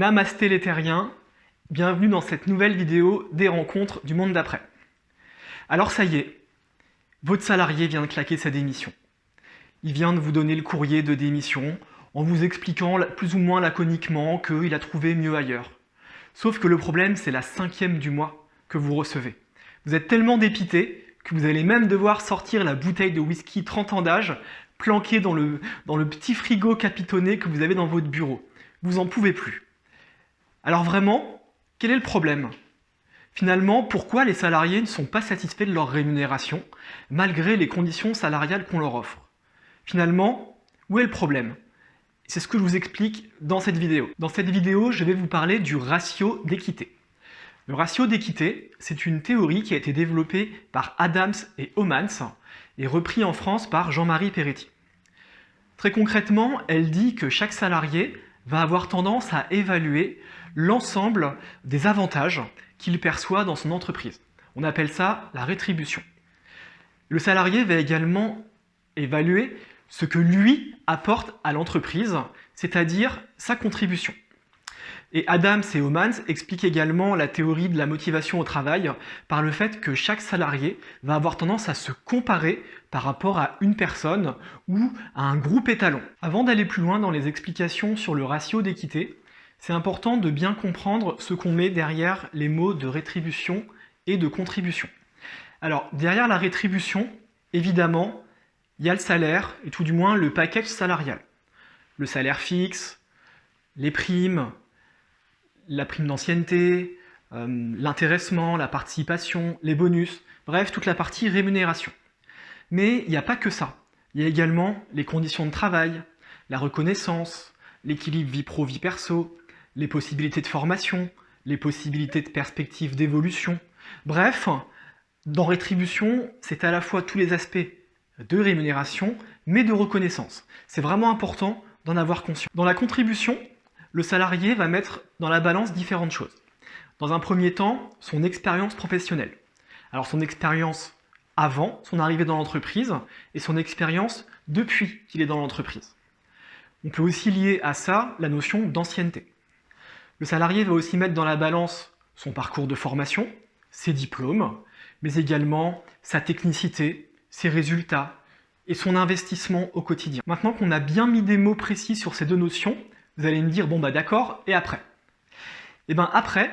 Namasté les terriens, bienvenue dans cette nouvelle vidéo des rencontres du monde d'après. Alors ça y est, votre salarié vient de claquer sa démission. Il vient de vous donner le courrier de démission en vous expliquant plus ou moins laconiquement qu'il a trouvé mieux ailleurs. Sauf que le problème, c'est la 5e du mois que vous recevez. Vous êtes tellement dépité que vous allez même devoir sortir la bouteille de whisky 30 ans d'âge planquée dans le petit frigo capitonné que vous avez dans votre bureau. Vous en pouvez plus. Alors vraiment, quel est le problème ? Finalement, pourquoi les salariés ne sont pas satisfaits de leur rémunération, malgré les conditions salariales qu'on leur offre ? Finalement, où est le problème ? C'est ce que je vous explique dans cette vidéo. Dans cette vidéo, je vais vous parler du ratio d'équité. Le ratio d'équité, c'est une théorie qui a été développée par Adams et Homans et repris en France par Jean-Marie Peretti. Très concrètement, elle dit que chaque salarié va avoir tendance à évaluer l'ensemble des avantages qu'il perçoit dans son entreprise. On appelle ça la rétribution. Le salarié va également évaluer ce que lui apporte à l'entreprise, c'est-à-dire sa contribution. Et Adams et Homans expliquent également la théorie de la motivation au travail par le fait que chaque salarié va avoir tendance à se comparer par rapport à une personne ou à un groupe étalon. Avant d'aller plus loin dans les explications sur le ratio d'équité, c'est important de bien comprendre ce qu'on met derrière les mots de rétribution et de contribution. Alors, derrière la rétribution, évidemment, il y a le salaire, et tout du moins le package salarial. Le salaire fixe, les primes, la prime d'ancienneté, l'intéressement, la participation, les bonus, bref, toute la partie rémunération. Mais il n'y a pas que ça. Il y a également les conditions de travail, la reconnaissance, l'équilibre vie pro-vie perso, les possibilités de formation, les possibilités de perspective d'évolution. Bref, dans rétribution, c'est à la fois tous les aspects de rémunération, mais de reconnaissance. C'est vraiment important d'en avoir conscience. Dans la contribution, le salarié va mettre dans la balance différentes choses. Dans un premier temps, son expérience professionnelle. Alors son expérience avant son arrivée dans l'entreprise et son expérience depuis qu'il est dans l'entreprise. On peut aussi lier à ça la notion d'ancienneté. Le salarié va aussi mettre dans la balance son parcours de formation, ses diplômes, mais également sa technicité, ses résultats et son investissement au quotidien. Maintenant qu'on a bien mis des mots précis sur ces deux notions, vous allez me dire, bon bah d'accord, et après ? Et bien après,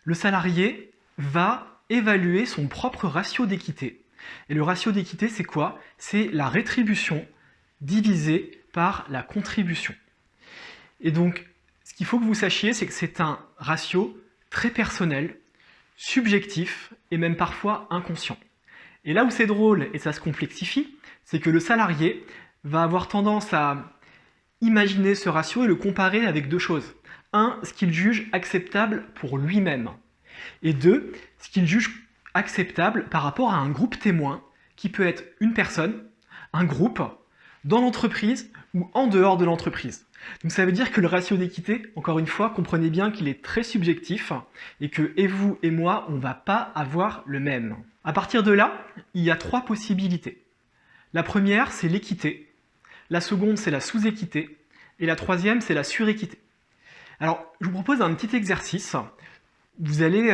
le salarié va évaluer son propre ratio d'équité. Et le ratio d'équité, c'est quoi ? C'est la rétribution divisée par la contribution. Et donc, ce qu'il faut que vous sachiez, c'est que c'est un ratio très personnel, subjectif et même parfois inconscient. Et là où c'est drôle et ça se complexifie, c'est que le salarié va avoir tendance à imaginer ce ratio et le comparer avec deux choses. Un, ce qu'il juge acceptable pour lui-même. Et deux, ce qu'il juge acceptable par rapport à un groupe témoin qui peut être une personne, un groupe, dans l'entreprise ou en dehors de l'entreprise. Donc ça veut dire que le ratio d'équité, encore une fois, comprenez bien qu'il est très subjectif et que et vous et moi, on ne va pas avoir le même. À partir de là, il y a 3 possibilités. La première, c'est l'équité. La seconde, c'est la sous-équité. Et la troisième, c'est la suréquité. Alors, je vous propose un petit exercice. Vous allez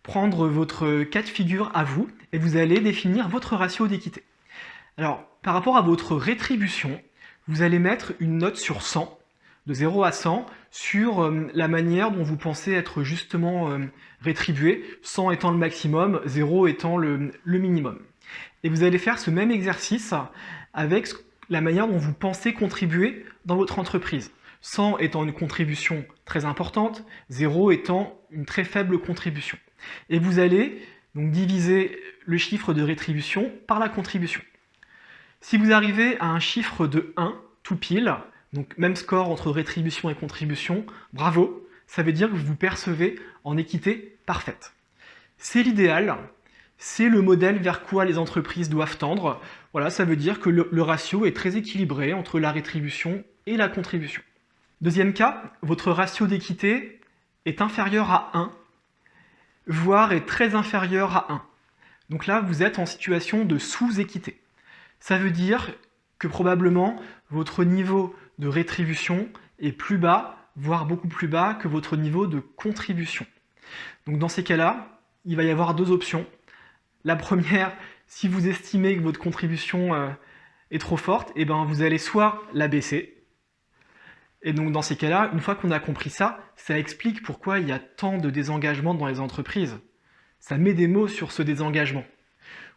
prendre votre cas de figure à vous et vous allez définir votre ratio d'équité. Alors, par rapport à votre rétribution, vous allez mettre une note sur 100, de 0 à 100, sur la manière dont vous pensez être justement rétribué, 100 étant le maximum, 0 étant le minimum. Et vous allez faire ce même exercice avec la manière dont vous pensez contribuer dans votre entreprise. 100 étant une contribution très importante, 0 étant une très faible contribution. Et vous allez donc diviser le chiffre de rétribution par la contribution. Si vous arrivez à un chiffre de 1, tout pile, donc même score entre rétribution et contribution, bravo, ça veut dire que vous vous percevez en équité parfaite. C'est l'idéal, c'est le modèle vers quoi les entreprises doivent tendre. Voilà, ça veut dire que le ratio est très équilibré entre la rétribution et la contribution. Deuxième cas, votre ratio d'équité est inférieur à 1, voire est très inférieur à 1. Donc là, vous êtes en situation de sous-équité. Ça veut dire que probablement votre niveau de rétribution est plus bas voire beaucoup plus bas que votre niveau de contribution. Donc dans ces cas-là, il va y avoir deux options. La première, si vous estimez que votre contribution est trop forte, eh ben vous allez soit la baisser, et donc dans ces cas-là, une fois qu'on a compris ça, ça explique pourquoi il y a tant de désengagement dans les entreprises. Ça met des mots sur ce désengagement.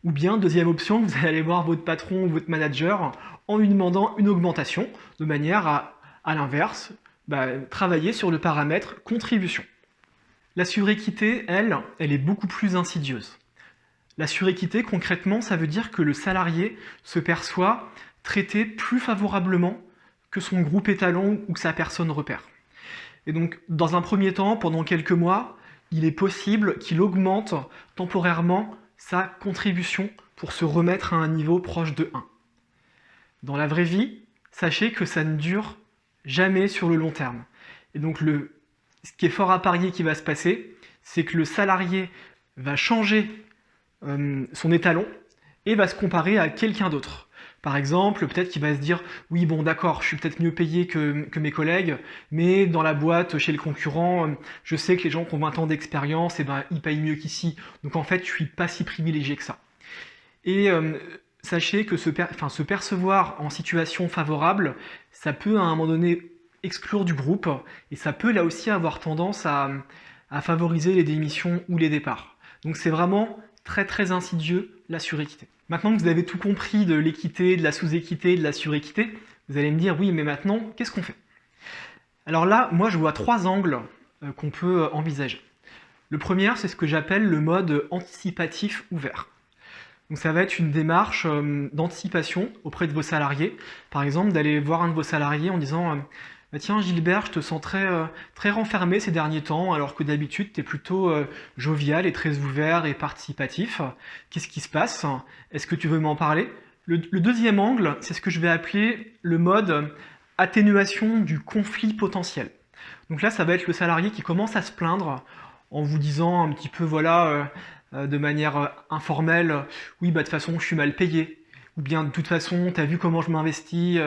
Ou bien, deuxième option, vous allez aller voir votre patron ou votre manager en lui demandant une augmentation, de manière à l'inverse, travailler sur le paramètre contribution. La suréquité, elle est beaucoup plus insidieuse. La suréquité, concrètement, ça veut dire que le salarié se perçoit traité plus favorablement que son groupe étalon ou que sa personne repère. Et donc, dans un premier temps, pendant quelques mois, il est possible qu'il augmente temporairement sa contribution pour se remettre à un niveau proche de 1. Dans la vraie vie, sachez que ça ne dure jamais sur le long terme. Et donc, ce qui est fort à parier qui va se passer, c'est que le salarié va changer son étalon et va se comparer à quelqu'un d'autre. Par exemple, peut-être qu'il va se dire « Oui, bon d'accord, je suis peut-être mieux payé que mes collègues, mais dans la boîte, chez le concurrent, je sais que les gens qui ont 20 ans d'expérience, ils payent mieux qu'ici. Donc en fait, je suis pas si privilégié que ça. » Et sachez que se percevoir en situation favorable, ça peut à un moment donné exclure du groupe, et ça peut là aussi avoir tendance à favoriser les démissions ou les départs. Donc c'est vraiment très très insidieux, la suréquité. Maintenant que vous avez tout compris de l'équité, de la sous-équité, de la suréquité, vous allez me dire, oui, mais maintenant, qu'est-ce qu'on fait? Alors là, moi, je vois trois angles qu'on peut envisager. Le premier, c'est ce que j'appelle le mode anticipatif ouvert. Donc ça va être une démarche d'anticipation auprès de vos salariés. Par exemple, d'aller voir un de vos salariés en disant tiens Gilbert, je te sens très renfermé ces derniers temps, alors que d'habitude tu es plutôt jovial et très ouvert et participatif. Qu'est-ce qui se passe? Est-ce que tu veux m'en parler? Le deuxième angle, c'est ce que je vais appeler le mode atténuation du conflit potentiel. Donc là, ça va être le salarié qui commence à se plaindre en vous disant un petit peu, voilà, de manière informelle, oui, de toute façon, je suis mal payé. Ou bien, de toute façon, tu as vu comment je m'investis,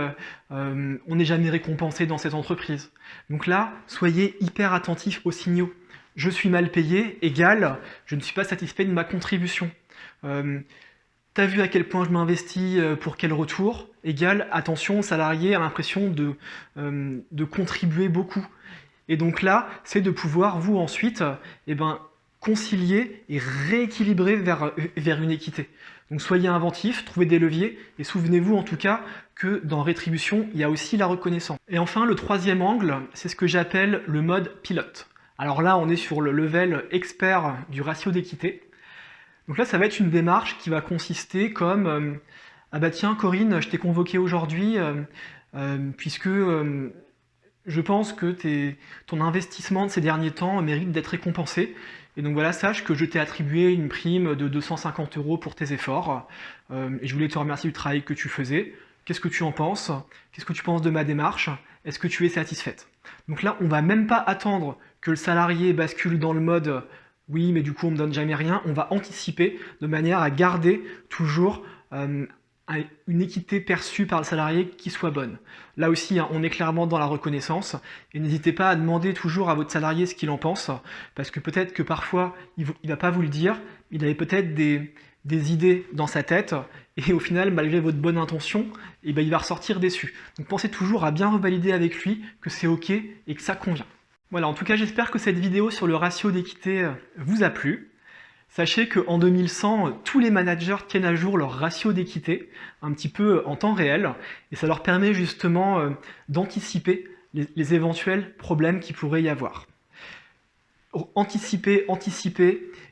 on n'est jamais récompensé dans cette entreprise. Donc là, soyez hyper attentifs aux signaux. Je suis mal payé, égale, je ne suis pas satisfait de ma contribution. Tu as vu à quel point je m'investis, pour quel retour, égale, attention, salarié a l'impression de contribuer beaucoup. Et donc là, c'est de pouvoir, vous, ensuite, concilier et rééquilibrer vers une équité. Donc soyez inventifs, trouvez des leviers, et souvenez-vous en tout cas que dans rétribution, il y a aussi la reconnaissance. Et enfin, le troisième angle, c'est ce que j'appelle le mode pilote. Alors là, on est sur le level expert du ratio d'équité. Donc là, ça va être une démarche qui va consister comme ah bah tiens Corinne, je t'ai convoqué aujourd'hui puisque je pense que ton investissement de ces derniers temps mérite d'être récompensé. Et donc voilà, sache que je t'ai attribué une prime de 250 € pour tes efforts. Et je voulais te remercier du travail que tu faisais. Qu'est-ce que tu en penses? Qu'est-ce que tu penses de ma démarche? Est-ce que tu es satisfaite? Donc là, on ne va même pas attendre que le salarié bascule dans le mode « oui, mais du coup, on ne me donne jamais rien ». On va anticiper de manière à garder toujours une équité perçue par le salarié qui soit bonne. Là aussi, on est clairement dans la reconnaissance, et n'hésitez pas à demander toujours à votre salarié ce qu'il en pense, parce que peut-être que parfois, il ne va pas vous le dire, il avait peut-être des idées dans sa tête, et au final, malgré votre bonne intention, il va ressortir déçu. Donc pensez toujours à bien revalider avec lui que c'est ok et que ça convient. Voilà, en tout cas, j'espère que cette vidéo sur le ratio d'équité vous a plu. Sachez qu'en 2100, tous les managers tiennent à jour leur ratio d'équité, un petit peu en temps réel, et ça leur permet justement d'anticiper les éventuels problèmes qu'il pourrait y avoir. Anticipez,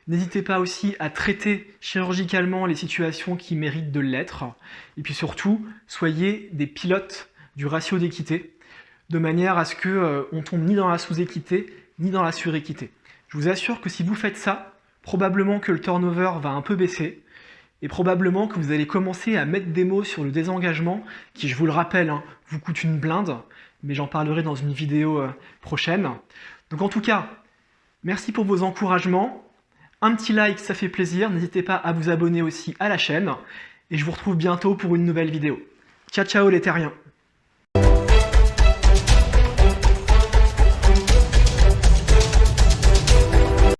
n'hésitez pas aussi à traiter chirurgicalement les situations qui méritent de l'être, et puis surtout, soyez des pilotes du ratio d'équité, de manière à ce qu'on tombe ni dans la sous-équité, ni dans la suréquité. Je vous assure que si vous faites ça, probablement que le turnover va un peu baisser, et probablement que vous allez commencer à mettre des mots sur le désengagement, qui, je vous le rappelle, vous coûte une blinde, mais j'en parlerai dans une vidéo prochaine. Donc en tout cas, merci pour vos encouragements, un petit like, ça fait plaisir, n'hésitez pas à vous abonner aussi à la chaîne, et je vous retrouve bientôt pour une nouvelle vidéo. Ciao ciao les terriens!